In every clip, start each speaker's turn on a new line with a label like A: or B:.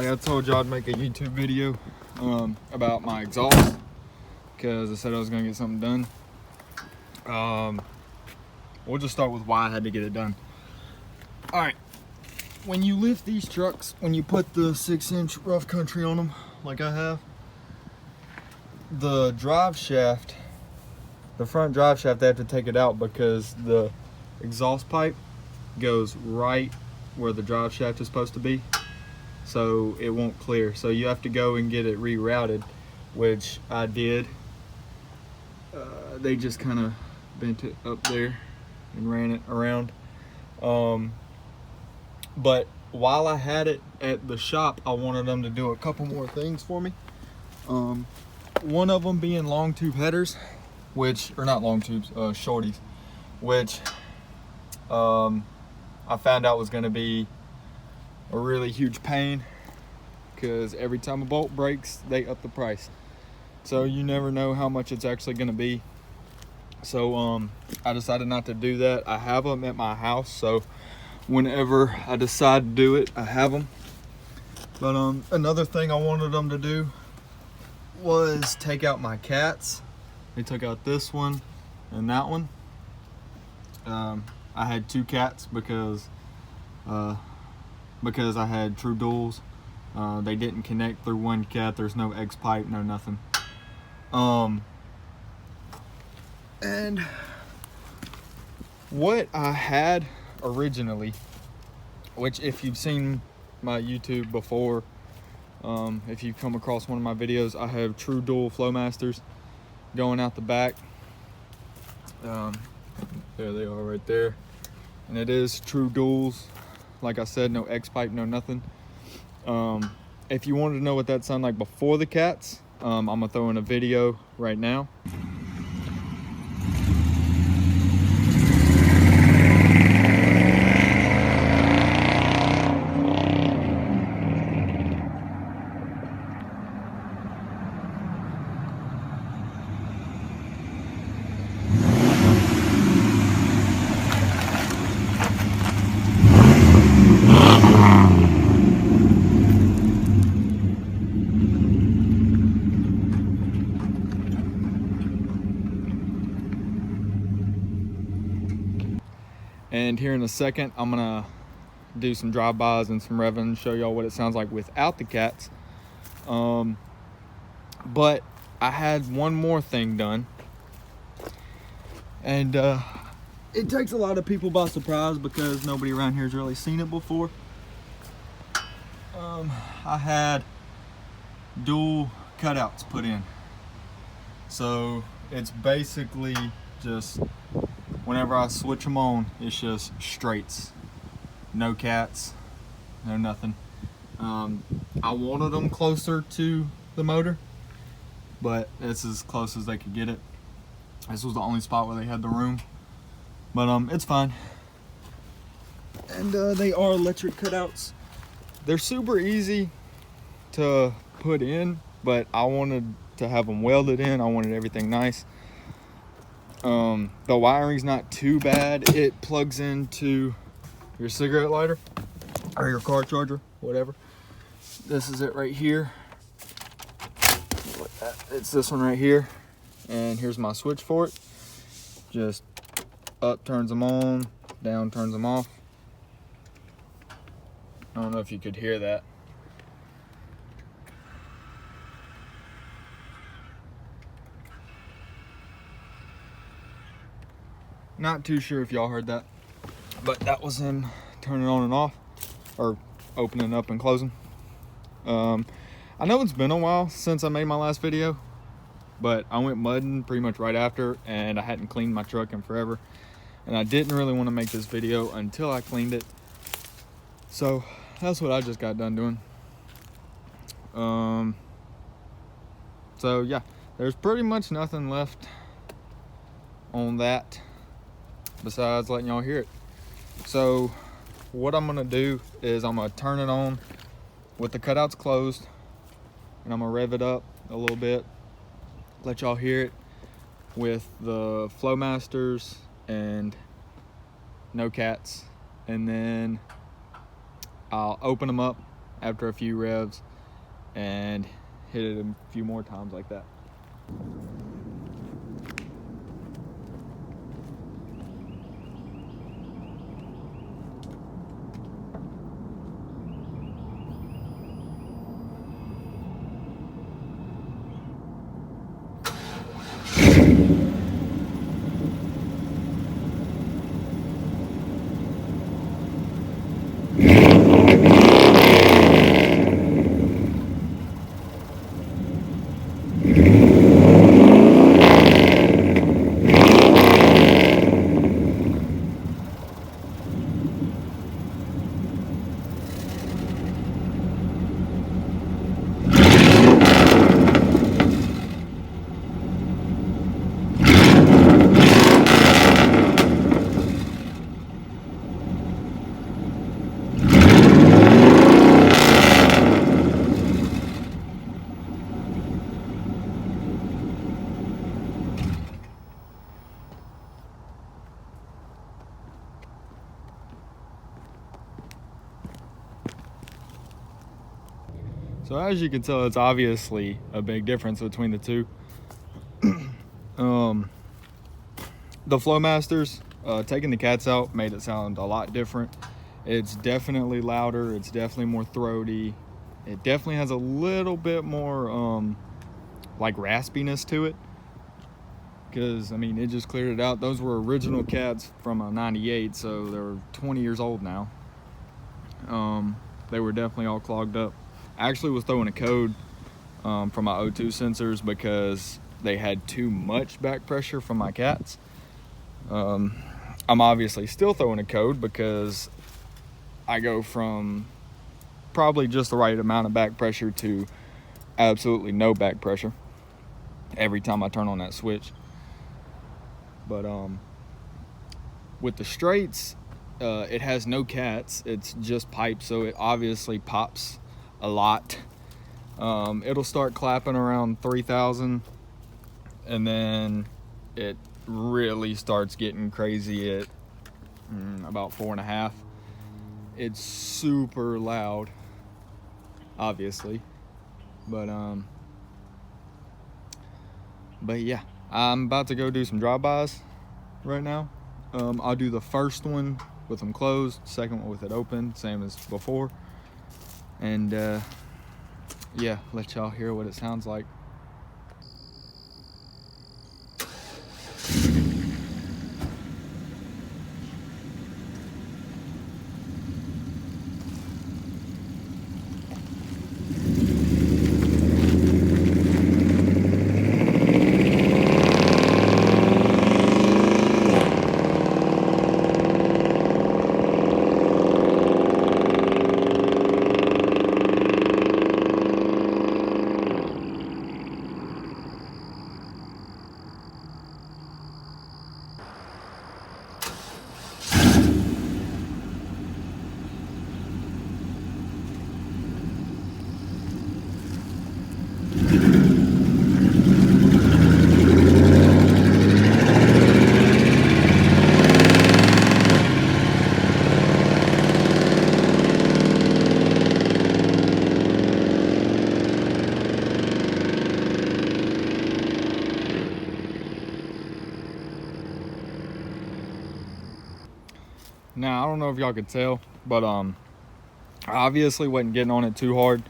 A: everybody. I told you I'd make a YouTube video about my exhaust because I said I was gonna get something done. We'll just start with why I had to get it done. All right, when you lift these trucks, when you put the 6-inch rough country on them, like I have, the drive shaft, the front drive shaft, they have to take it out because the exhaust pipe goes right where the drive shaft is supposed to be, so it won't clear. So you have to go and get it rerouted, which I did. They just kind of bent it up there and ran it around. But while I had it at the shop, I wanted them to do a couple more things for me. One of them being long tube headers, which, or not long tubes, shorties, which I found out was going to be a really huge pain because every time a bolt breaks, they up the price. So you never know how much it's actually going to be. So I decided not to do that. I have them at my house, so whenever I decide to do it, I have them. But another thing I wanted them to do was take out my cats. They took out this one and that one. I had 2 cats because I had true duals. They didn't connect through one cat. There's no X pipe, no nothing. And what I had originally, which if you've seen my YouTube before, if you've come across one of my videos, I have true dual Flowmasters going out the back. There they are right there. And it is true duals. Like I said, no X pipe, no nothing. If you wanted to know what that sounded like before the cats, I'm gonna throw in a video right now. And here in a second, I'm gonna do some drive-bys and some revving, show y'all what it sounds like without the cats. But I had one more thing done, and it takes a lot of people by surprise because nobody around here has really seen it before. I had dual cutouts put in, so it's basically just whenever I switch them on, it's just straights, no cats, no nothing. I wanted them closer to the motor, but it's as close as they could get it. This was the only spot where they had the room, but it's fine. And they are electric cutouts. They're super easy to put in, but I wanted to have them welded in. I wanted everything nice. The wiring's not too bad. It plugs into your cigarette lighter or your car charger, whatever. This is it right here. It's this one right here, and here's my switch for it. Just up turns them on, down turns them off. I don't know if you could hear that. Not too sure if y'all heard that, but that was him turning on and off, or opening up and closing. I know it's been a while since I made my last video, but I went mudding pretty much right after, and I hadn't cleaned my truck in forever, and I didn't really want to make this video until I cleaned it. So that's what I just got done doing. So yeah, there's pretty much nothing left on that besides letting y'all hear it. So what I'm gonna do is I'm gonna turn it on with the cutouts closed, and I'm gonna rev it up a little bit, let y'all hear it with the Flowmasters and no cats, and then I'll open them up after a few revs and hit it a few more times like that. So as you can tell, it's obviously a big difference between the two. The Flowmasters, taking the cats out made it sound a lot different. It's definitely louder, it's definitely more throaty. It definitely has a little bit more like raspiness to it. Because, I mean, it just cleared it out. Those were original cats from a 98, so they're 20 years old now. They were definitely all clogged up. I actually was throwing a code from my O2 sensors because they had too much back pressure from my cats. I'm obviously still throwing a code because I go from probably just the right amount of back pressure to absolutely no back pressure every time I turn on that switch. But with the straights, it has no cats, it's just pipes, so it obviously pops a lot. It'll start clapping around 3,000 and then it really starts getting crazy at about 4.5. It's super loud, obviously, but yeah, I'm about to go do some drive-bys right now. I'll do the first one with them closed, second one with it open, same as before. And yeah, let y'all hear what it sounds like. Now, I don't know if y'all could tell, but I obviously wasn't getting on it too hard.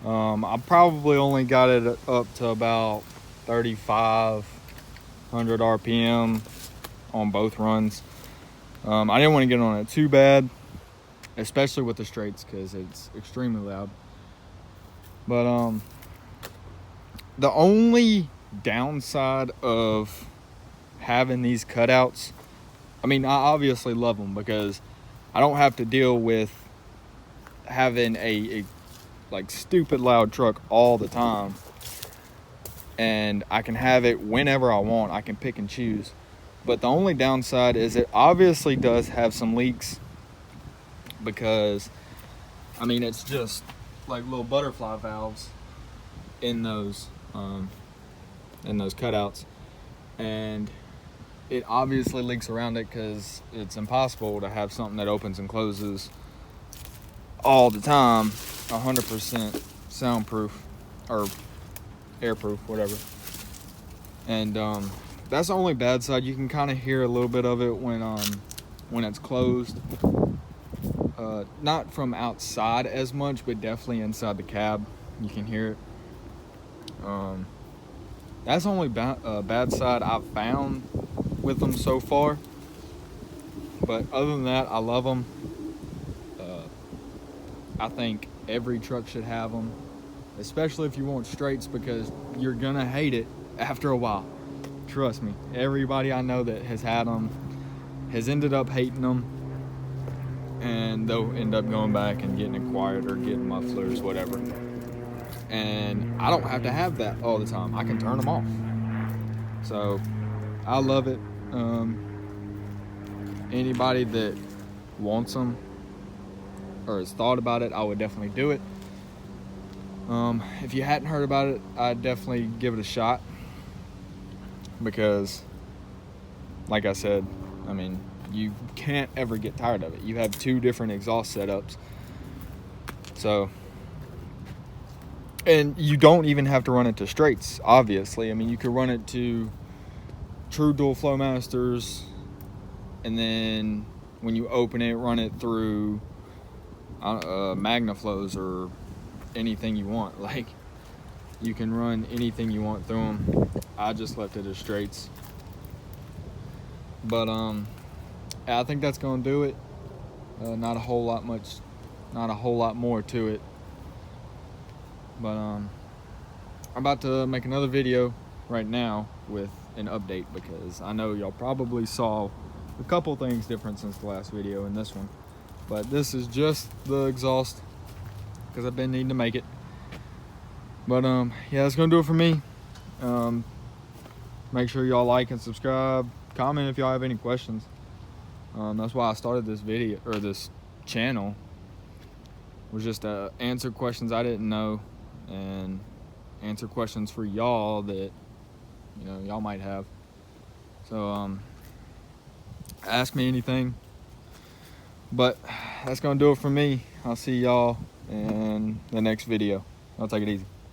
A: I probably only got it up to about 3,500 RPM on both runs. I didn't want to get on it too bad, especially with the straights, because it's extremely loud. But the only downside of having these cutouts, I mean, I obviously love them because I don't have to deal with having a like stupid loud truck all the time, and I can have it whenever I want. I can pick and choose. But the only downside is it obviously does have some leaks, because I mean, it's just like little butterfly valves in those cutouts, and it obviously leaks around it because it's impossible to have something that opens and closes all the time 100% soundproof or airproof, whatever. And that's the only bad side. You can kind of hear a little bit of it when it's closed. Not from outside as much, but definitely inside the cab you can hear it. That's the only bad side I've found with them so far. But other than that, I love them. I think every truck should have them, especially if you want straights, because you're gonna hate it after a while. Trust me, everybody I know that has had them has ended up hating them, and they'll end up going back and getting acquired or getting mufflers, whatever. And I don't have to have that all the time. I can turn them off. So I love it. Anybody that wants them or has thought about it, I would definitely do it. If you hadn't heard about it, I'd definitely give it a shot, because like I said, I mean, you can't ever get tired of it. You have 2 different exhaust setups, so, and you don't even have to run it to straights, obviously. I mean, you could run it to true dual flow masters, and then when you open it, run it through MagnaFlows or anything you want. Like, you can run anything you want through them. I just left it as straights. But I think that's gonna do it. Not a whole lot more to it. But I'm about to make another video right now with an update, because I know y'all probably saw a couple things different since the last video and this one. But this is just the exhaust, because I've been needing to make it. But yeah, that's gonna do it for me. Make sure y'all like and subscribe, comment if y'all have any questions. That's why I started this video, or this channel, was just to answer questions I didn't know, and answer questions for y'all that, you know, y'all might have. So ask me anything. But that's gonna do it for me. I'll see y'all in the next video. I'll take it easy.